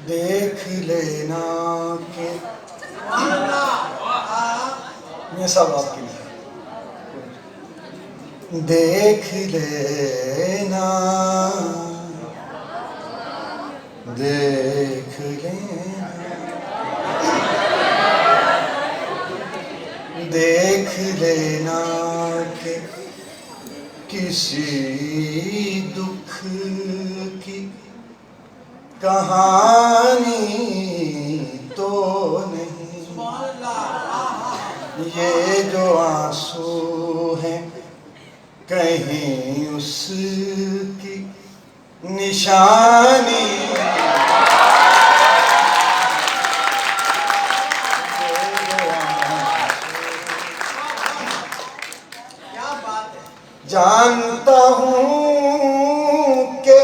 देख लेना के ये सब आपके लिए। देख लेना, देख लेना, देख लेना के किसी दुख की कहानी तो नहीं, ये जो आंसू हैं कहीं उसकी निशानी। जानता हूँ कि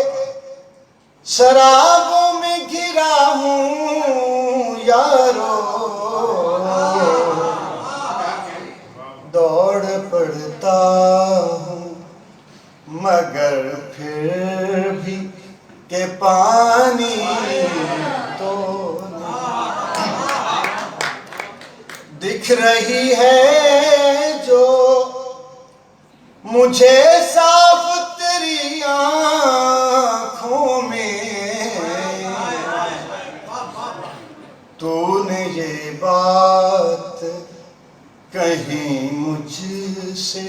शराबों में घिरा हूँ यारो, दौड़ पड़ता हूँ मगर फिर भी के पानी तो नहीं। दिख रही है जो मुझे साफ तेरी आँखों में, तूने ये बात कहीं मुझसे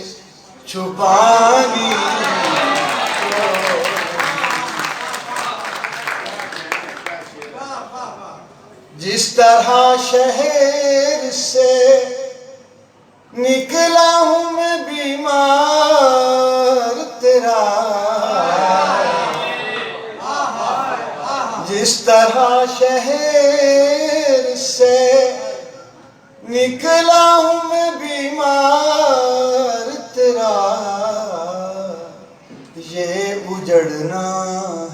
छुपानी तो। जिस तरह शहर से निकला हूँ मैं बीमार तेरा, जिस तरह शहर से निकला हूँ मैं बीमार तेरा, ये उजड़ना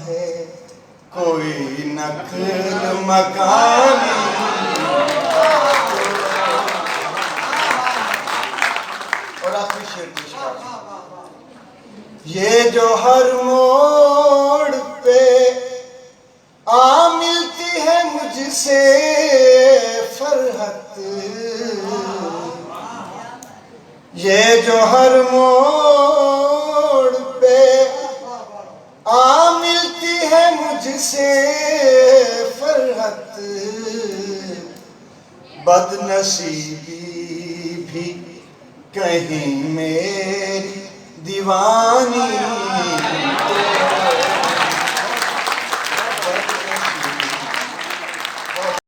है कोई नकल मकानी। और आखिरी शेर पेश कर, ये जो हर मोड़ पे आ मिलती है मुझसे फरहत, ये जो हर मोड़ पे आ मिलती है मुझसे फरहत, बदनसीबी भी कहीं मेरी दीवानी।